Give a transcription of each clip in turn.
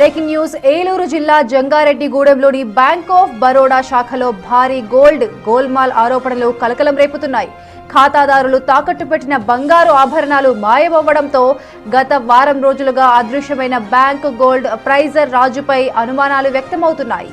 Breaking news Eluru జిల్లా జంగారెడ్డిగూడెంలోని bank of Baroda శాఖలో భారీ గోల్మాల్ ఆరోపణలు కలకలం రేపుతున్నాయి. ఖాతాదారులు తాకట్టు పెట్టిన బంగారు ఆభరణాలు మాయమవ్వడంతో గత వారం రోజులుగా అదృశ్యమైన బ్యాంక్ గోల్డ్ అప్రైజర్ రాజుపై అనుమానాలు వ్యక్తమవుతున్నాయి.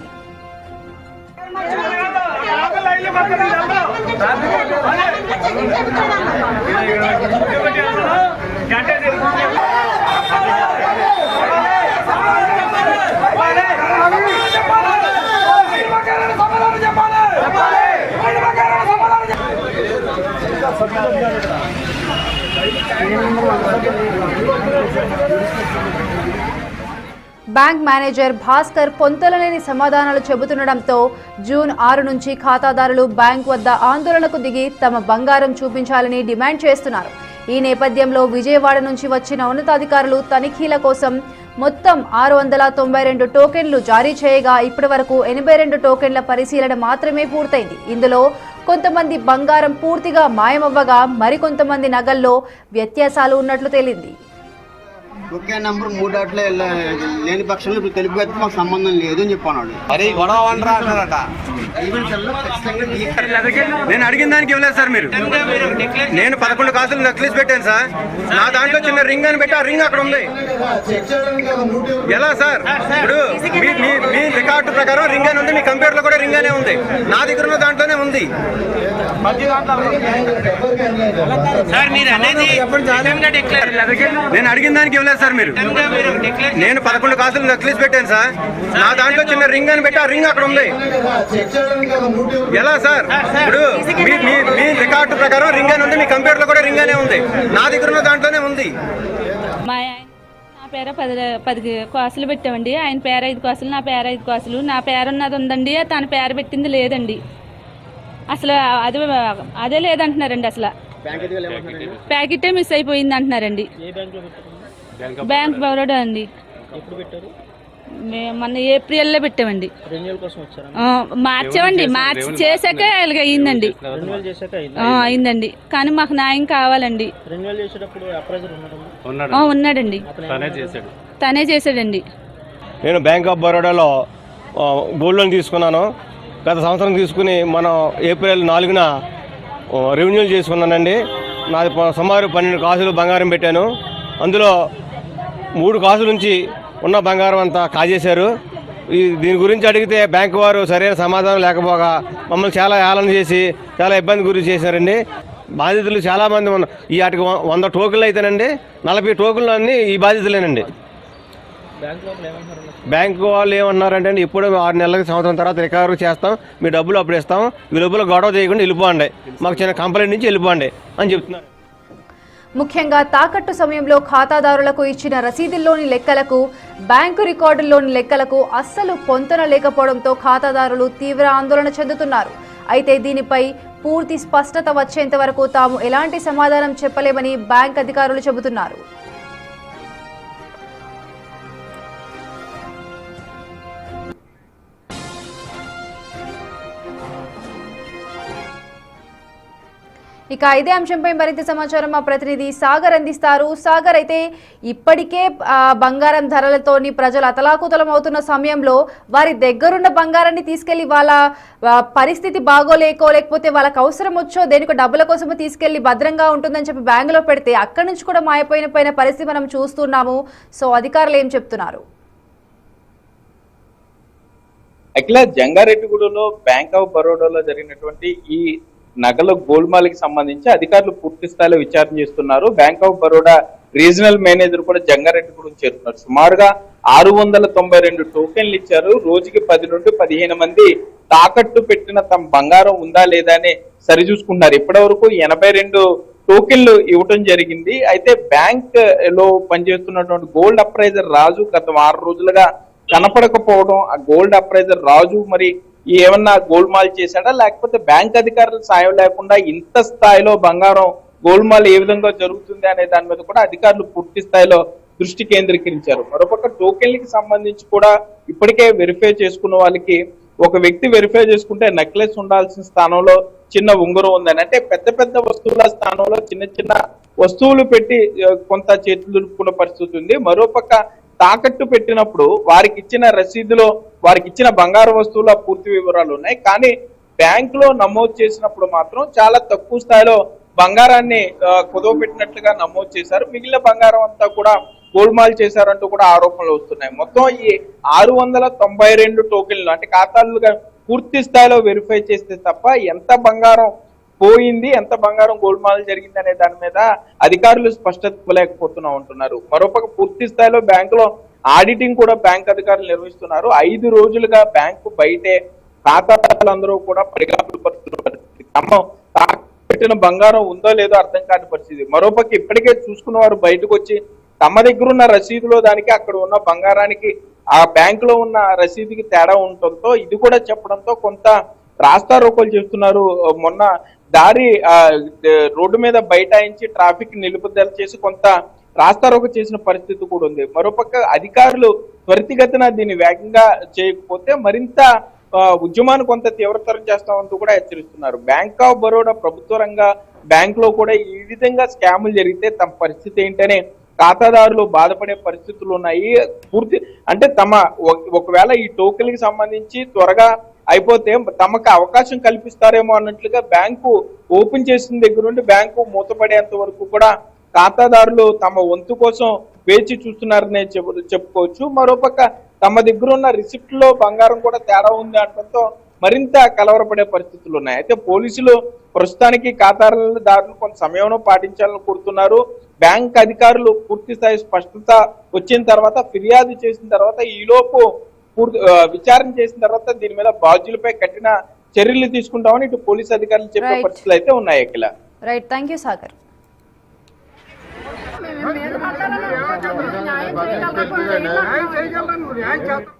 బ్యాంక్ మేనేజర్ భాస్కర్ పొంతలలేని సమాధానాలు చెబుతుండటంతో జూన్ 6 నుంచి ఖాతాదారులు బ్యాంక్ వద్ద ఆందోళనకు దిగి తమ బంగారం చూపించాలని డిమాండ్ చేస్తున్నారు. ఈ నేపథ్యంలో విజయవాడ నుంచి వచ్చిన ఉన్నతాధికారులు తనిఖీల కోసం మొత్తం 692 టోకెన్లు జారీ చేయగా ఇప్పటి వరకు 82 టోకెన్ల పరిశీలన మాత్రమే పూర్తయింది. ఇందులో కొంతమంది బంగారం పూర్తిగా మాయమవ్వగా మరికొంతమంది నగల్లో వ్యత్యాసాలు ఉన్నట్లు తేలింది. ఒకే నంబర్ 3 డాట్లు లేని పక్షంలో ఇప్పుడు తెలుగు అయితే మాకు సంబంధం లేదు అని చెప్పాను. నేను అడిగిన దానికి ఇవ్వలేదు సార్. మీరు నేను 11 కాసులు నక్లీస్ పెట్టాను సార్. నా దాంట్లో చిన్న రింగ్ అని పెట్టి ఆ రింగ్ అక్కడ ఉంది. ఎలా సార్? ఇప్పుడు మీ రికార్డు ప్రకారం రింగ్ అని ఉంది, మీ కంప్యూటర్ లో కూడా రింగ్ అనే ఉంది, నా దగ్గర ఉన్న దాంట్లోనే ఉంది. నేను అడిగిన దానికి ఇవ్వలేదు సార్. మీరు నేను 11 కాసులు నక్లీస్ పెట్టాను సార్. నా దాంట్లో చిన్న రింగ్ అని పెట్టి ఆ రింగ్ అక్కడ ఉంది. ఎలా సార్? ఇప్పుడు మీ రికార్డు ప్రకారం రింగ్ అని ఉంది, మీ కంప్యూటర్ లో కూడా రింగ్ అనే ఉంది, నా దగ్గర ఉన్న దాంట్లోనే ఉంది. నా పేర 10 కాసులు పెట్టామండి. ఆయన పేర 5 కాసులు, నా పేర 5 కాసులు. నా పేరు ఉన్నది ఉందండి, తన పేరు పెట్టింది లేదండి. అసలు అదే లేదంటున్నారండి. అసలు ప్యాకెటే మిస్ అయిపోయింది అంటున్నారండి. బ్యాంక్ బరోడా అండి. మొన్న ఏప్రిల్లో పెట్టామండి. మార్చామండి. మార్చి చేశాక ఇలాగ అయిందండి. అయిందండి. కానీ మాకు న్యాయం కావాలండి. ఉన్నాడండి, తనే చేశాడండి. నేను బ్యాంక్ ఆఫ్ బరోడాలో గోల్డ్ లోన్ తీసుకున్నాను. గత సంవత్సరం తీసుకుని మనం ఏప్రిల్ 4న రెన్యువల్ చేసుకున్నానండి. నాది సుమారు 12 కాసులు బంగారం పెట్టాను. అందులో 3 కాసుల నుంచి ఉన్న బంగారం అంతా కాజేశారు. దీని గురించి అడిగితే బ్యాంకు వారు సరైన సమాధానం లేకపోగా మమ్మల్ని చాలా హేళన చేసి చాలా ఇబ్బంది గురి చేశారండి. బాధితులు చాలామంది ఉన్నారు. ఈ వాటికి 100 టోకెన్లు అయితేనండి 40 టోకెన్లు అన్నీ ఈ బాధితులేనండి. బ్యాంకు వాళ్ళు ఏమన్నారంటే ఇప్పుడు 6 నెలలకి సంవత్సరం తర్వాత రికవరీ చేస్తాం, మీ డబ్బులు అప్పుడు ఇస్తాం, ఈ డబ్బులు గొడవ చేయకుండా వెళ్ళిపోండి, మాకు చిన్న కంప్లైంట్ నుంచి వెళ్ళిపోండి అని చెప్తున్నారు. ముఖ్యంగా తాకట్టు సమయంలో ఖాతాదారులకు ఇచ్చిన రసీదుల్లోని లెక్కలకు బ్యాంకు రికార్డుల్లోని లెక్కలకు అస్సలు పొంతన లేకపోవడంతో ఖాతాదారులు తీవ్ర ఆందోళన చెందుతున్నారు. అయితే దీనిపై పూర్తి స్పష్టత వచ్చేంత వరకు తాము ఎలాంటి సమాధానం చెప్పలేమని బ్యాంక్ అధికారులు చెబుతున్నారు. ఇక ఇదే అంశంపై మరింత సమాచారం మా ప్రతినిధి సాగర్ అందిస్తారు. సాగర్, అయితే ఇప్పటికే బంగారం ధరలతోని ప్రజలు అతలాకుతలం అవుతున్న సమయంలో వారి దగ్గరున్న బంగారాన్ని తీసుకెళ్లి వాళ్ళ పరిస్థితి లేకపోతే వాళ్ళకి అవసరం వచ్చో దేనికో డబ్బుల కోసమో తీసుకెళ్లి భద్రంగా ఉంటుందని చెప్పి బ్యాంకులో పెడితే అక్కడి నుంచి కూడా మాయపోయిన పరిస్థితి మనం చూస్తున్నాము. సో అధికారులు ఏం చెప్తున్నారు? అఖిల, జంగారెడ్డిగూడలో బ్యాంక్ ఆఫ్ బరోడాలో జరిగినటువంటి ఈ నగల గోల్మాల్కి సంబంధించి అధికారులు పూర్తి స్థాయిలో విచారణ చేస్తున్నారు. Bank of Baroda regional manager కూడా జంగారెడ్డిగూడెం చేరుతున్నారు. సుమారుగా 692 టోకెన్లు ఇచ్చారు. రోజుకి 10 నుండి 15 మంది తాకట్టు పెట్టిన తమ బంగారం ఉందా లేదా అని సరిచూసుకున్నారు. ఇప్పటి వరకు 82 టోకెన్లు ఇవ్వటం జరిగింది. అయితే బ్యాంక్ లో పనిచేస్తున్నటువంటి గోల్డ్ అప్రైజర్ రాజు గత 6 రోజులుగా కనపడకపోవడం, ఆ గోల్డ్ అప్రైజర్ రాజు మరి ఏమన్నా గోల్మాల్ చేశాడా, లేకపోతే బ్యాంక్ అధికారుల సాయం లేకుండా ఇంత స్థాయిలో బంగారం గోల్మాల్ ఏ విధంగా జరుగుతుంది అనే దాని మీద కూడా అధికారులు పూర్తి స్థాయిలో దృష్టి కేంద్రీకరించారు. మరోపక్క టోకెన్లకి సంబంధించి కూడా ఇప్పటికే వెరిఫై చేసుకున్న వాళ్ళకి ఒక వ్యక్తి వెరిఫై చేసుకుంటే నెక్లెస్ ఉండాల్సిన స్థానంలో చిన్న ఉంగరం ఉందని, అంటే పెద్ద పెద్ద వస్తువుల స్థానంలో చిన్న చిన్న వస్తువులు పెట్టి కొంత చేతులు దులుపుకున్న పరిస్థితి ఉంది. మరోపక్క తాకట్టు పెట్టినప్పుడు వారికి ఇచ్చిన రసీదులో వారికి ఇచ్చిన బంగారు వస్తువుల పూర్తి వివరాలు ఉన్నాయి. కానీ బ్యాంకులో నమోదు చేసినప్పుడు మాత్రం చాలా తక్కువ స్థాయిలో బంగారాన్ని కుదవ పెట్టినట్లుగా నమోదు చేశారు. మిగిలిన బంగారం అంతా కూడా గోల్మాల్ చేశారంటూ కూడా ఆరోపణలు వస్తున్నాయి. మొత్తం ఈ 692 టోకెన్లు అంటే ఖాతాలుగా పూర్తి స్థాయిలో వెరిఫై చేస్తే తప్ప ఎంత బంగారం పోయింది, ఎంత బంగారం గోల్మాల్ జరిగింది అనే దాని మీద అధికారులు స్పష్టత ఇవ్వలేకపోతున్నా ఉంటున్నారు. మరోపక్క పూర్తి స్థాయిలో బ్యాంకులో ఆడిటింగ్ కూడా బ్యాంక్ అధికారులు నిర్వహిస్తున్నారు. 5 రోజులుగా బ్యాంకు బయటే ఖాతాదారులందరూ కూడా పరిగాపులు పడుతున్న పరిస్థితి. పెట్టిన బంగారం ఉందో లేదో అర్థం కాని పరిస్థితి. మరోపక్క ఇప్పటికే చూసుకున్న వారు బయటకు వచ్చి తమ దగ్గర ఉన్న రసీదులో దానికి అక్కడ ఉన్న బంగారానికి ఆ బ్యాంకులో ఉన్న రసీదుకి తేడా ఉండటంతో ఇది కూడా చెప్పడంతో కొంత రాస్తారోకోలు చేస్తున్నారు. మొన్న దారి రోడ్డు మీద బైఠాయించి ట్రాఫిక్ నిలుపుదల చేసి కొంత రాస్తారోకో చేసిన పరిస్థితి కూడా ఉంది. మరోపక్క అధికారులు త్వరితగతిన దీన్ని వేగంగా చేయకపోతే మరింత ఉద్యమాన్ని కొంత తీవ్రతరం చేస్తామంటూ కూడా హెచ్చరిస్తున్నారు. బ్యాంక్ ఆఫ్ బరోడా ప్రభుత్వ రంగ బ్యాంక్ లో కూడా ఈ విధంగా స్కాములు జరిగితే తమ పరిస్థితి ఏంటనే ఖాతాదారులు బాధపడే పరిస్థితులు ఉన్నాయి. పూర్తి అంటే ఒకవేళ ఈ టోకెన్కి సంబంధించి త్వరగా అయిపోతే తమకు అవకాశం కల్పిస్తారేమో అన్నట్లుగా బ్యాంకు ఓపెన్ చేసిన దగ్గర నుండి బ్యాంకు మూతపడేంత వరకు కూడా ఖాతాదారులు తమ వంతు కోసం వేచి చూస్తున్నారనే చెప్పుకోవచ్చు. మరోపక్క తమ దగ్గర ఉన్న రిసిప్ట్ లో బంగారం కూడా తేడా ఉంది అనడంతో మరింత కలవరపడే పరిస్థితులు ఉన్నాయి. అయితే పోలీసులు ప్రస్తుతానికి ఖాతాదారులు కొంత సమయంలో పాటించాలని కోరుతున్నారు. బ్యాంక్ అధికారులు పూర్తి స్థాయి స్పష్టత వచ్చిన తర్వాత ఫిర్యాదు చేసిన తర్వాత ఈలోపు విచారణ చేసిన తర్వాత దీని మీద బాధ్యులపై కఠిన చర్యలు తీసుకుంటామని ఇటు పోలీసు అధికారులు చెప్పే పరిస్థితులు అయితే ఉన్నాయి. Akhila. Right, thank you Sagar. న్యాయం చేయగలరా?